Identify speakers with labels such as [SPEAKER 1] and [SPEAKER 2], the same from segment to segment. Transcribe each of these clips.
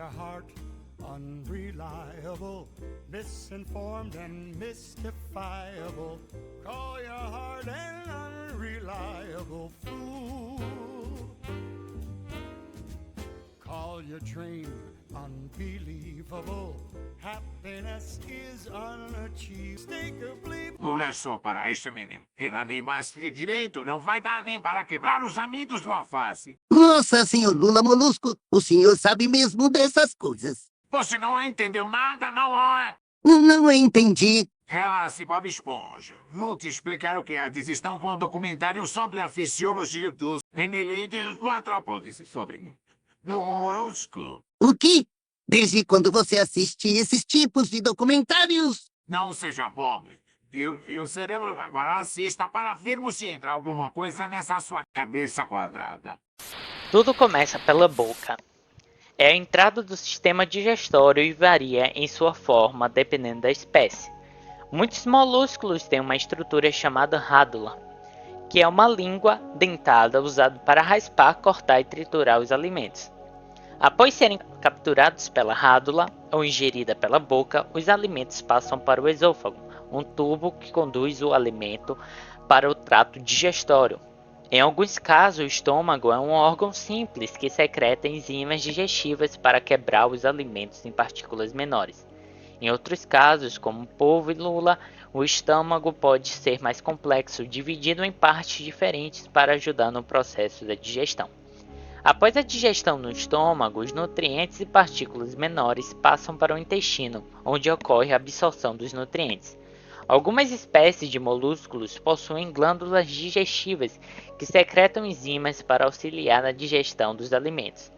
[SPEAKER 1] heart unreliable, misinformed and mystifiable. Call your heart an unreliable fool. Call your dream unbelievable. Happiness is unachievable.
[SPEAKER 2] Não é só para isso, menino. Ela nem mais que direito, não vai dar nem para quebrar os amigos do alface.
[SPEAKER 3] Nossa, senhor Lula Molusco, o senhor sabe mesmo dessas coisas.
[SPEAKER 2] Você não entendeu nada, não é?
[SPEAKER 3] Não entendi.
[SPEAKER 2] Relaxe, Bob Esponja. Vou te explicar o que é. Estão com um documentário sobre a fisiologia dos inimigos do Antrópolis sobre molusco.
[SPEAKER 3] O quê? Desde quando você assiste esses tipos de documentários?
[SPEAKER 2] Não seja bobo. E o cérebro agora assista para vermos se entra alguma coisa nessa sua cabeça quadrada.
[SPEAKER 4] Tudo começa pela boca. É a entrada do sistema digestório e varia em sua forma dependendo da espécie. Muitos molúsculos têm uma estrutura chamada rádula, que é uma língua dentada usada para raspar, cortar e triturar os alimentos. Após serem capturados pela rádula ou ingerida pela boca, os alimentos passam para o esôfago, um tubo que conduz o alimento para o trato digestório. Em alguns casos, o estômago é um órgão simples que secreta enzimas digestivas para quebrar os alimentos em partículas menores. Em outros casos, como polvo e lula, o estômago pode ser mais complexo, dividido em partes diferentes para ajudar no processo da digestão. Após a digestão no estômago, os nutrientes e partículas menores passam para o intestino, onde ocorre a absorção dos nutrientes. Algumas espécies de molúsculos possuem glândulas digestivas que secretam enzimas para auxiliar na digestão dos alimentos.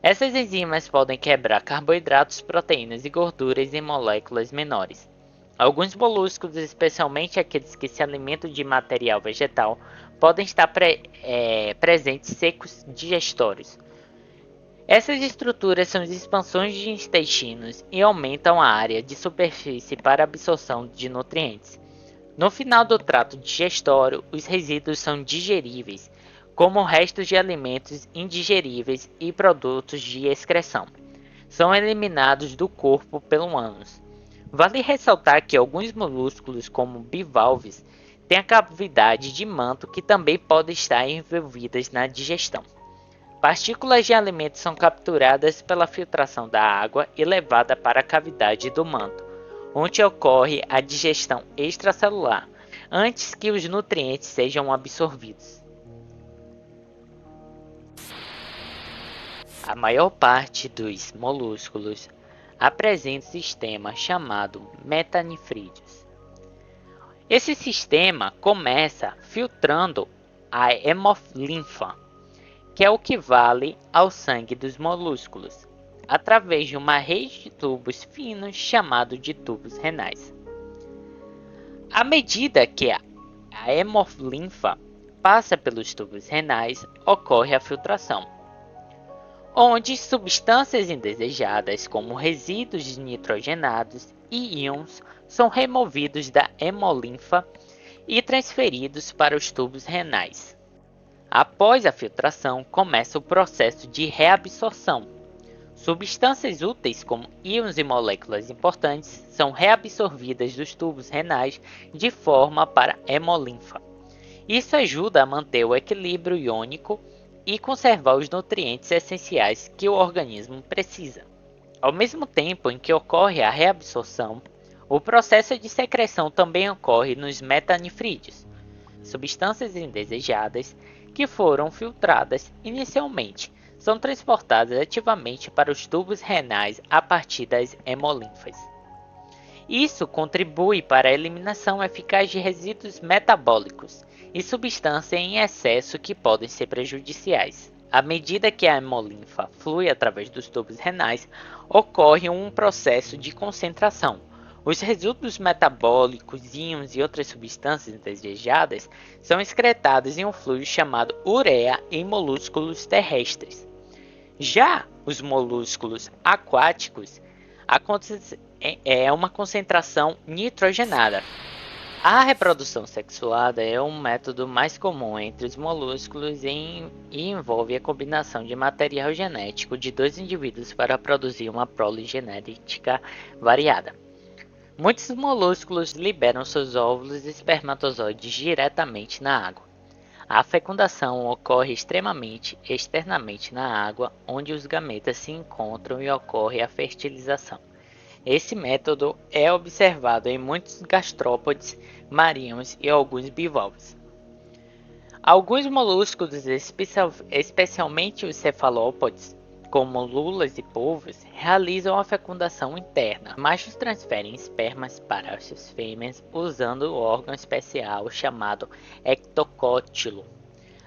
[SPEAKER 4] Essas enzimas podem quebrar carboidratos, proteínas e gorduras em moléculas menores. Alguns moluscos, especialmente aqueles que se alimentam de material vegetal, podem estar presentes secos digestórios. Essas estruturas são as expansões de intestinos e aumentam a área de superfície para absorção de nutrientes. No final do trato digestório, os resíduos são digeríveis, como restos de alimentos indigeríveis e produtos de excreção. São eliminados do corpo pelo ânus. Vale ressaltar que alguns molúsculos, como bivalves, têm a cavidade de manto que também podem estar envolvidas na digestão. Partículas de alimentos são capturadas pela filtração da água e levadas para a cavidade do manto, onde ocorre a digestão extracelular, antes que os nutrientes sejam absorvidos. A maior parte dos molúsculos apresenta um sistema chamado metanifrídeos. Esse sistema começa filtrando a hemolinfa, que é o que vale ao sangue dos molúsculos, através de uma rede de tubos finos chamado de tubos renais. À medida que a hemolinfa passa pelos tubos renais, ocorre a filtração, onde substâncias indesejadas como resíduos nitrogenados e íons são removidos da hemolinfa e transferidos para os tubos renais. Após a filtração, começa o processo de reabsorção. Substâncias úteis como íons e moléculas importantes são reabsorvidas dos tubos renais de forma para a hemolinfa. Isso ajuda a manter o equilíbrio iônico e conservar os nutrientes essenciais que o organismo precisa. Ao mesmo tempo em que ocorre a reabsorção, o processo de secreção também ocorre nos metanifrídeos, substâncias indesejadas que foram filtradas inicialmente são transportadas ativamente para os tubos renais a partir das hemolinfas. Isso contribui para a eliminação eficaz de resíduos metabólicos e substâncias em excesso que podem ser prejudiciais. À medida que a hemolinfa flui através dos tubos renais, ocorre um processo de concentração. Os resíduos metabólicos, íons e outras substâncias indesejadas são excretados em um fluido chamado ureia em molúsculos terrestres. Já os molúsculos aquáticos é uma concentração nitrogenada. A reprodução sexuada é um método mais comum entre os molúsculos e envolve a combinação de material genético de dois indivíduos para produzir uma prole genética variada. Muitos molúsculos liberam seus óvulos e espermatozoides diretamente na água. A fecundação ocorre externamente na água, onde os gametas se encontram e ocorre a fertilização. Esse método é observado em muitos gastrópodes marinhos e alguns bivalves. Alguns moluscos, especialmente os cefalópodes, como lulas e polvos, realizam a fecundação interna. Machos transferem espermas para suas fêmeas usando o órgão especial chamado ectocótilo.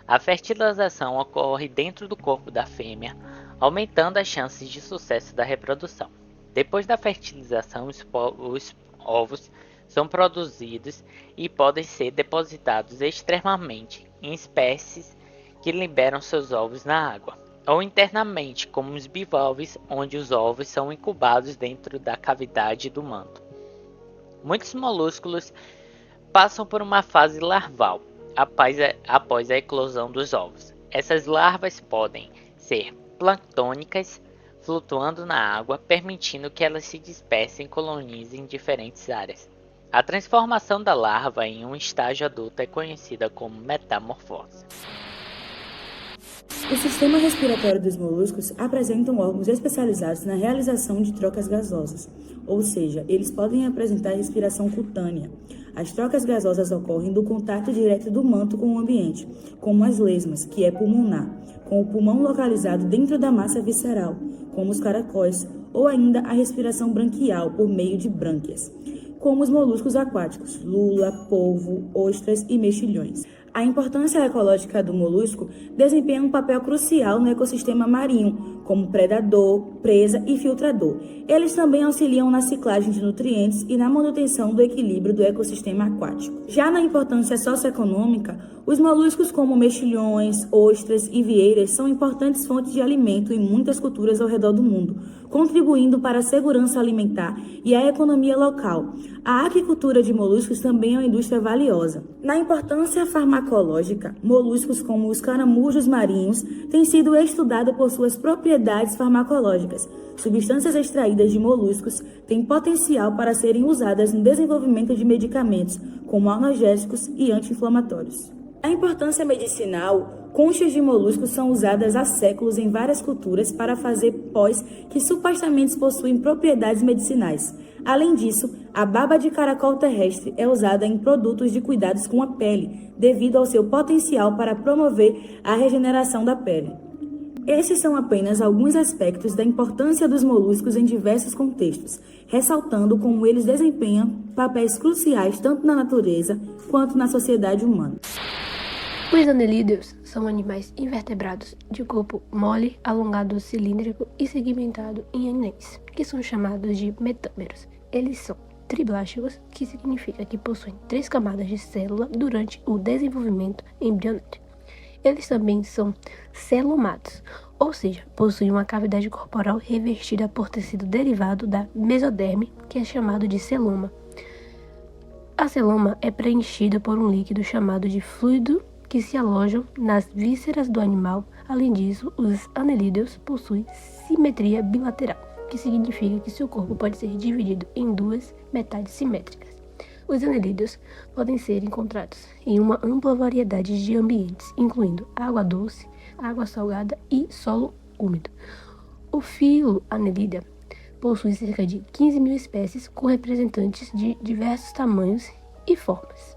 [SPEAKER 4] A fertilização ocorre dentro do corpo da fêmea, aumentando as chances de sucesso da reprodução. Depois da fertilização, os ovos são produzidos e podem ser depositados externamente em espécies que liberam seus ovos na água, ou internamente, como os bivalves, onde os ovos são incubados dentro da cavidade do manto. Muitos molúsculos passam por uma fase larval após a eclosão dos ovos. Essas larvas podem ser planctônicas, flutuando na água, permitindo que elas se dispersem e colonizem diferentes áreas. A transformação da larva em um estágio adulto é conhecida como metamorfose.
[SPEAKER 5] O sistema respiratório dos moluscos apresentam órgãos especializados na realização de trocas gasosas, ou seja, eles podem apresentar respiração cutânea. As trocas gasosas ocorrem do contato direto do manto com o ambiente, como as lesmas, que é pulmonar, com o pulmão localizado dentro da massa visceral, como os caracóis, ou ainda a respiração branquial por meio de brânquias, como os moluscos aquáticos, lula, polvo, ostras e mexilhões. A importância ecológica do molusco desempenha um papel crucial no ecossistema marinho, como predador, presa e filtrador. Eles também auxiliam na ciclagem de nutrientes e na manutenção do equilíbrio do ecossistema aquático. Já na importância socioeconômica, os moluscos como mexilhões, ostras e vieiras são importantes fontes de alimento em muitas culturas ao redor do mundo, contribuindo para a segurança alimentar e a economia local. A aquicultura de moluscos também é uma indústria valiosa. Na importância farmacológica, moluscos como os caramujos marinhos têm sido estudados por suas propriedades farmacológicas. Substâncias extraídas de moluscos têm potencial para serem usadas no desenvolvimento de medicamentos, como analgésicos e anti-inflamatórios. A importância medicinal, conchas de moluscos são usadas há séculos em várias culturas para fazer pós que supostamente possuem propriedades medicinais. Além disso, a baba de caracol terrestre é usada em produtos de cuidados com a pele, devido ao seu potencial para promover a regeneração da pele. Esses são apenas alguns aspectos da importância dos moluscos em diversos contextos, ressaltando como eles desempenham papéis cruciais tanto na natureza quanto na sociedade humana.
[SPEAKER 6] Os anelídeos são animais invertebrados de corpo mole, alongado, cilíndrico e segmentado em anéis, que são chamados de metâmeros. Eles são triblásticos, que significa que possuem 3 camadas de célula durante o desenvolvimento embrionário. Eles também são celomatos, ou seja, possuem uma cavidade corporal revestida por tecido derivado da mesoderme, que é chamado de celoma. A celoma é preenchida por um líquido chamado de fluido que se alojam nas vísceras do animal. Além disso, os anelídeos possuem simetria bilateral, que significa que seu corpo pode ser dividido em 2 metades simétricas. Os anelídeos podem ser encontrados em uma ampla variedade de ambientes, incluindo água doce, água salgada e solo úmido. O filo anelídea possui cerca de 15 mil espécies com representantes de diversos tamanhos e formas.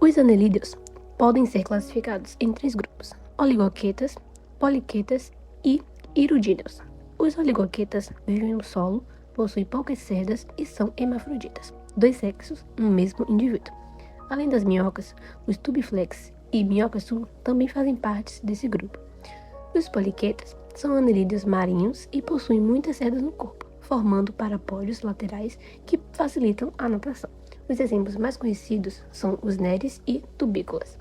[SPEAKER 6] Os anelídeos podem ser classificados em 3 grupos: oligoquetas, poliquetas e hirudíneos. Os oligoquetas vivem no solo, possuem poucas cerdas e são hermafroditas, 2 sexos no mesmo indivíduo. Além das minhocas, os tubiflex e minhoca-sul também fazem parte desse grupo. Os poliquetas são anelídeos marinhos e possuem muitas cerdas no corpo, formando parapódios laterais que facilitam a natação. Os exemplos mais conhecidos são os neres e tubícolas,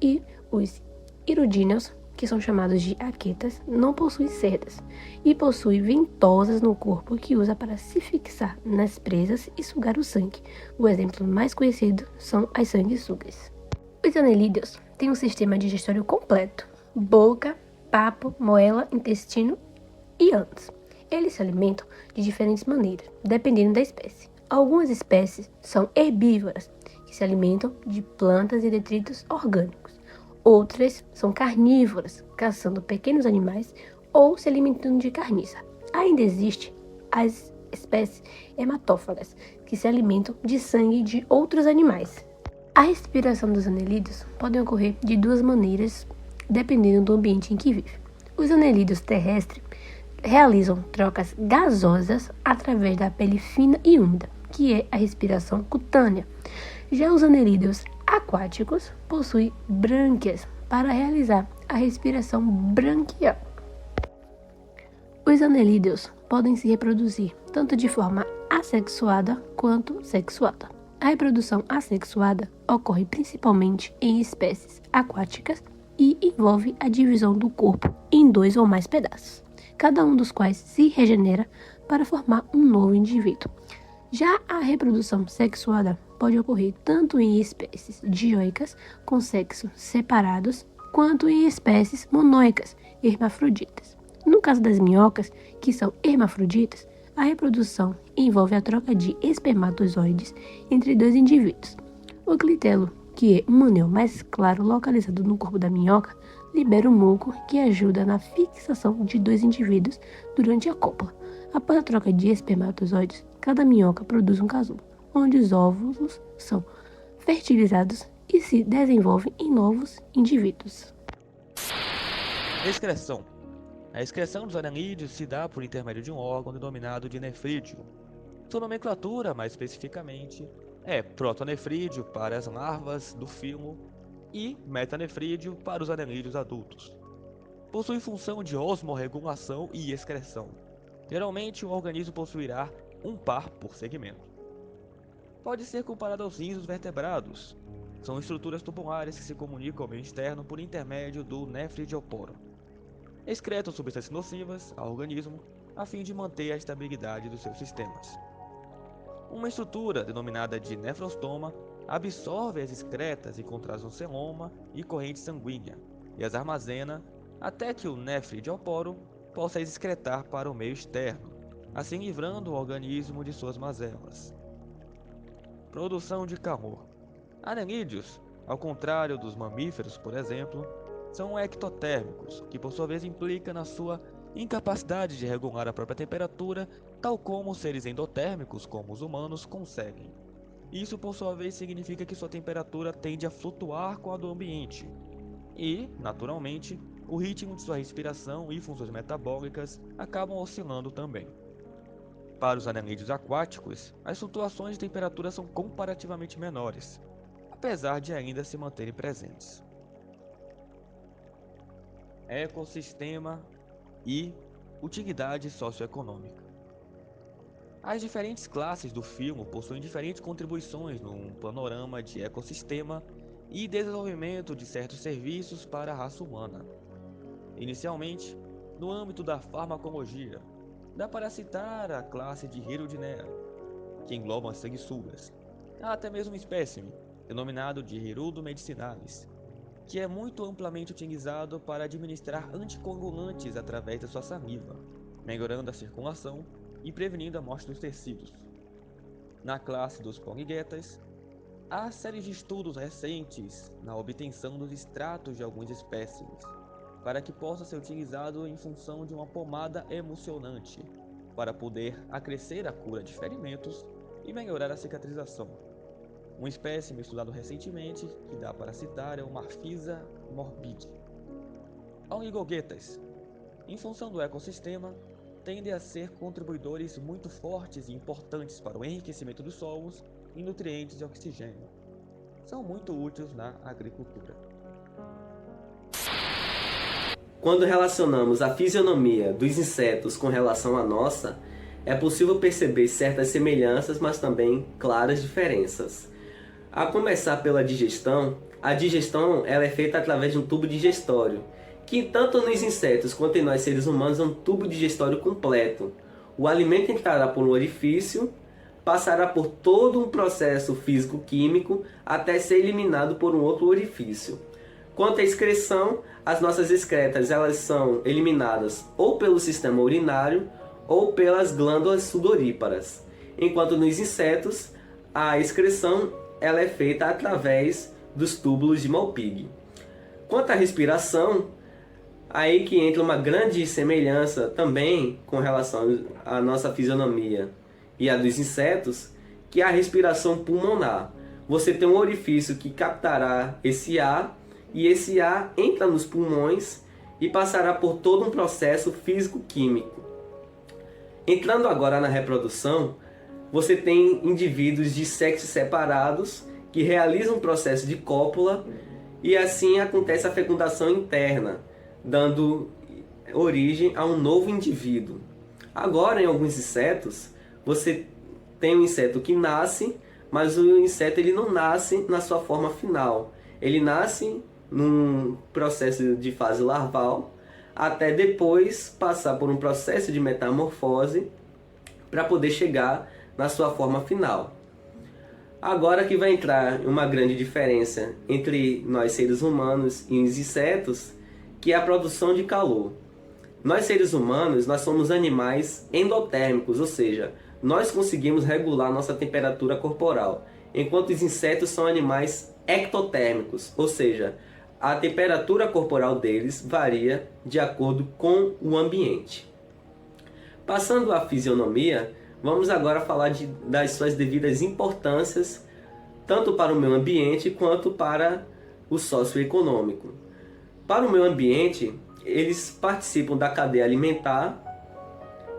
[SPEAKER 6] e os hirudíneos, que são chamados de aquetas, não possuem cerdas e possui ventosas no corpo que usa para se fixar nas presas e sugar o sangue. O exemplo mais conhecido são as sanguessugas. Os anelídeos têm um sistema digestório completo: boca, papo, moela, intestino e ânus. Eles se alimentam de diferentes maneiras, dependendo da espécie. Algumas espécies são herbívoras, que se alimentam de plantas e detritos orgânicos. Outras são carnívoras, caçando pequenos animais ou se alimentando de carniça. Ainda existem as espécies hematófagas, que se alimentam de sangue de outros animais. A respiração dos anelídeos pode ocorrer de duas maneiras, dependendo do ambiente em que vive. Os anelídeos terrestres realizam trocas gasosas através da pele fina e úmida, que é a respiração cutânea. Já os anelídeos aquáticos possuem brânquias para realizar a respiração branquial. Os anelídeos podem se reproduzir tanto de forma assexuada quanto sexuada. A reprodução assexuada ocorre principalmente em espécies aquáticas e envolve a divisão do corpo em 2 ou mais pedaços, cada um dos quais se regenera para formar um novo indivíduo. Já a reprodução sexuada pode ocorrer tanto em espécies dioicas, com sexos separados, quanto em espécies monoicas, hermafroditas. No caso das minhocas, que são hermafroditas, a reprodução envolve a troca de espermatozoides entre 2 indivíduos. O clitelo, que é um anel mais claro localizado no corpo da minhoca, libera um muco que ajuda na fixação de 2 indivíduos durante a cópula. Após a troca de espermatozoides, cada minhoca produz um casulo, onde os óvulos são fertilizados e se desenvolvem em novos indivíduos.
[SPEAKER 7] Excreção. A excreção dos anelídeos se dá por intermédio de um órgão denominado de nefrídeo. Sua nomenclatura, mais especificamente, é protonefrídeo para as larvas do filo e metanefrídeo para os anelídeos adultos. Possui função de osmorregulação e excreção. Geralmente, o organismo possuirá um par por segmento. Pode ser comparado aos rins dos vertebrados. São estruturas tubulares que se comunicam ao meio externo por intermédio do nefridioporo. Excretam substâncias nocivas ao organismo a fim de manter a estabilidade dos seus sistemas. Uma estrutura, denominada de nefrostoma, absorve as excretas e contras no celoma e corrente sanguínea, e as armazena até que o nefridioporo possa excretar para o meio externo, assim livrando o organismo de suas mazelas. Produção de calor. Anelídeos, ao contrário dos mamíferos, por exemplo, são ectotérmicos, que por sua vez implica na sua incapacidade de regular a própria temperatura, tal como os seres endotérmicos, como os humanos, conseguem. Isso, por sua vez, significa que sua temperatura tende a flutuar com a do ambiente e, naturalmente, o ritmo de sua respiração e funções metabólicas acabam oscilando também. Para os anelídeos aquáticos, as flutuações de temperatura são comparativamente menores, apesar de ainda se manterem presentes. Ecossistema e utilidade socioeconômica. As diferentes classes do filo possuem diferentes contribuições num panorama de ecossistema e desenvolvimento de certos serviços para a raça humana. Inicialmente, no âmbito da farmacologia, dá para citar a classe de Hirudinea, que engloba as sanguessugas. Há até mesmo um espécime, denominado de Hirudo medicinalis, que é muito amplamente utilizado para administrar anticoagulantes através da sua saliva, melhorando a circulação e prevenindo a morte dos tecidos. Na classe dos poliguetas, há séries de estudos recentes na obtenção dos extratos de alguns espécimes, para que possa ser utilizado em função de uma pomada emulsionante, para poder acrescer a cura de ferimentos e melhorar a cicatrização. Um espécime estudado recentemente, que dá para citar, é o Marfisa morbidi. Oligoguetas, em função do ecossistema, tendem a ser contribuidores muito fortes e importantes para o enriquecimento dos solos em nutrientes e oxigênio. São muito úteis na agricultura.
[SPEAKER 8] Quando relacionamos a fisionomia dos insetos com relação à nossa, é possível perceber certas semelhanças, mas também claras diferenças. A começar pela digestão, a digestão ela é feita através de um tubo digestório, que tanto nos insetos quanto em nós seres humanos é um tubo digestório completo. O alimento entrará por um orifício, passará por todo um processo físico-químico até ser eliminado por um outro orifício. Quanto à excreção, as nossas excretas elas são eliminadas ou pelo sistema urinário ou pelas glândulas sudoríparas, enquanto nos insetos a excreção ela é feita através dos túbulos de Malpighi. Quanto à respiração, aí que entra uma grande semelhança também com relação à nossa fisionomia e a dos insetos, que é a respiração pulmonar. Você tem um orifício que captará esse ar, e esse ar entra nos pulmões e passará por todo um processo físico-químico. Entrando agora na reprodução, você tem indivíduos de sexos separados que realizam um processo de cópula e assim acontece a fecundação interna, dando origem a um novo indivíduo. Agora, em alguns insetos, você tem um inseto que nasce, mas o inseto ele não nasce na sua forma final. Ele nasce num processo de fase larval, até depois passar por um processo de metamorfose para poder chegar na sua forma final. Agora que vai entrar uma grande diferença entre nós seres humanos e os insetos, que é a produção de calor. Nós seres humanos, nós somos animais endotérmicos, ou seja, nós conseguimos regular nossa temperatura corporal, enquanto os insetos são animais ectotérmicos, ou seja, a temperatura corporal deles varia de acordo com o ambiente. Passando à fisionomia, vamos agora falar das suas devidas importâncias, tanto para o meio ambiente quanto para o socioeconômico. Para o meio ambiente, eles participam da cadeia alimentar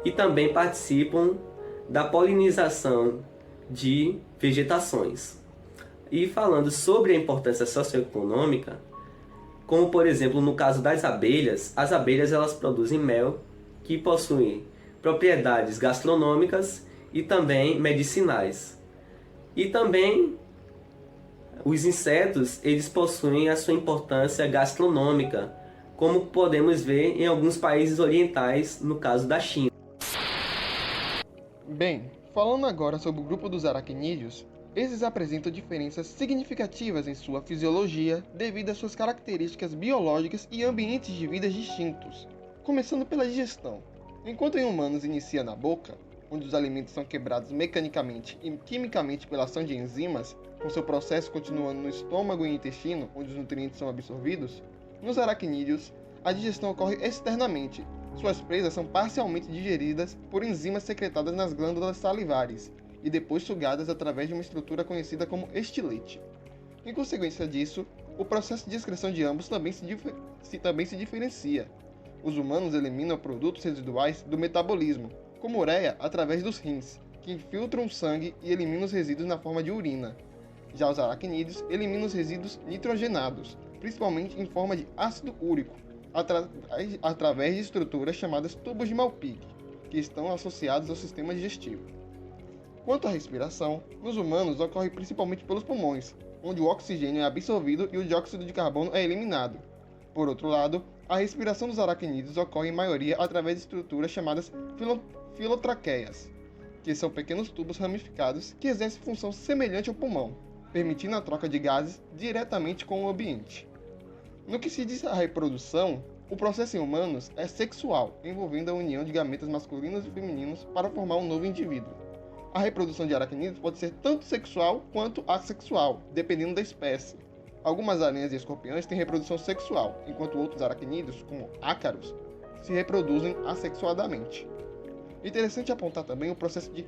[SPEAKER 8] e também participam da polinização de vegetações. E falando sobre a importância socioeconômica, como por exemplo no caso das abelhas, as abelhas elas produzem mel que possui propriedades gastronômicas e também medicinais. E também os insetos, eles possuem a sua importância gastronômica, como podemos ver em alguns países orientais, no caso da China.
[SPEAKER 9] Bem, falando agora sobre o grupo dos aracnídeos, esses apresentam diferenças significativas em sua fisiologia devido às suas características biológicas e ambientes de vida distintos. Começando pela digestão. Enquanto em humanos inicia na boca, onde os alimentos são quebrados mecanicamente e quimicamente pela ação de enzimas, com seu processo continuando no estômago e intestino, onde os nutrientes são absorvidos, nos aracnídeos, a digestão ocorre externamente. Suas presas são parcialmente digeridas por enzimas secretadas nas glândulas salivares e depois sugadas através de uma estrutura conhecida como estilete. Em consequência disso, o processo de excreção de ambos também se diferencia. Os humanos eliminam produtos residuais do metabolismo, como ureia, através dos rins, que infiltram o sangue e eliminam os resíduos na forma de urina. Já os aracnídeos eliminam os resíduos nitrogenados, principalmente em forma de ácido úrico, através de estruturas chamadas tubos de Malpighi, que estão associados ao sistema digestivo. Quanto à respiração, nos humanos ocorre principalmente pelos pulmões, onde o oxigênio é absorvido e o dióxido de carbono é eliminado. Por outro lado, a respiração dos aracnídeos ocorre em maioria através de estruturas chamadas filotraqueias, que são pequenos tubos ramificados que exercem função semelhante ao pulmão, permitindo a troca de gases diretamente com o ambiente. No que se diz à reprodução, o processo em humanos é sexual, envolvendo a união de gametas masculinos e femininos para formar um novo indivíduo. A reprodução de aracnídeos pode ser tanto sexual quanto assexual, dependendo da espécie. Algumas aranhas e escorpiões têm reprodução sexual, enquanto outros aracnídeos, como ácaros, se reproduzem assexuadamente. Interessante apontar também o processo de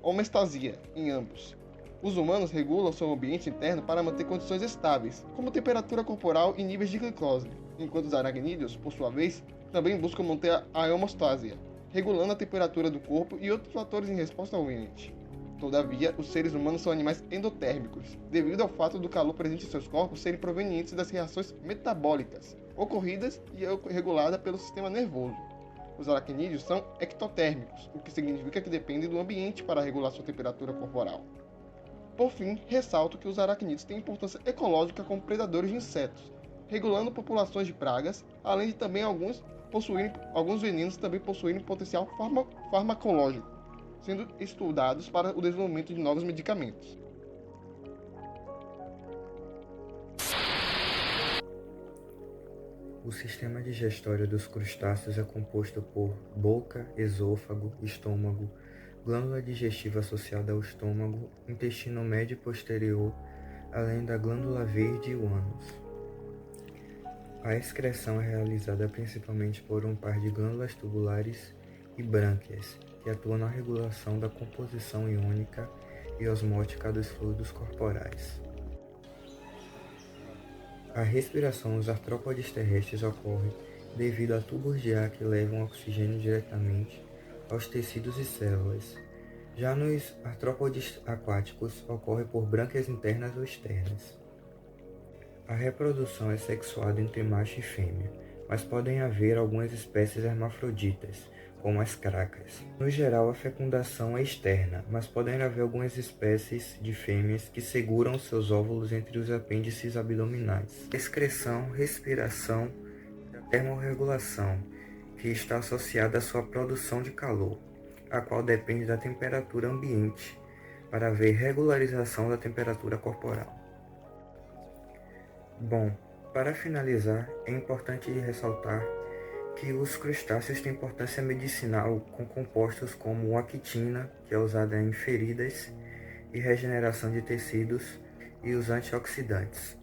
[SPEAKER 9] homeostasia em ambos. Os humanos regulam seu ambiente interno para manter condições estáveis, como temperatura corporal e níveis de glicose, enquanto os aracnídeos, por sua vez, também buscam manter a homeostasia, regulando a temperatura do corpo e outros fatores em resposta ao ambiente. Todavia, os seres humanos são animais endotérmicos, devido ao fato do calor presente em seus corpos serem provenientes das reações metabólicas, ocorridas e reguladas pelo sistema nervoso. Os aracnídeos são ectotérmicos, o que significa que dependem do ambiente para regular sua temperatura corporal. Por fim, ressalto que os aracnídeos têm importância ecológica como predadores de insetos, regulando populações de pragas, além de também alguns venenos também possuírem potencial farmacológico, sendo estudados para o desenvolvimento de novos medicamentos.
[SPEAKER 10] O sistema digestório dos crustáceos é composto por boca, esôfago, estômago, glândula digestiva associada ao estômago, intestino médio e posterior, além da glândula verde e o ânus. A excreção é realizada principalmente por um par de glândulas tubulares e brânquias, que atuam na regulação da composição iônica e osmótica dos fluidos corporais. A respiração nos artrópodes terrestres ocorre devido a tubos de ar que levam oxigênio diretamente aos tecidos e células. Já nos artrópodes aquáticos ocorre por brânquias internas ou externas. A reprodução é sexuada entre macho e fêmea, mas podem haver algumas espécies hermafroditas, como as cracas. No geral, a fecundação é externa, mas podem haver algumas espécies de fêmeas que seguram seus óvulos entre os apêndices abdominais. Excreção, respiração e a termorregulação, que está associada à sua produção de calor, a qual depende da temperatura ambiente, para haver regularização da temperatura corporal. Bom, para finalizar, é importante ressaltar que os crustáceos têm importância medicinal com compostos como a quitina, que é usada em feridas e regeneração de tecidos, e os antioxidantes.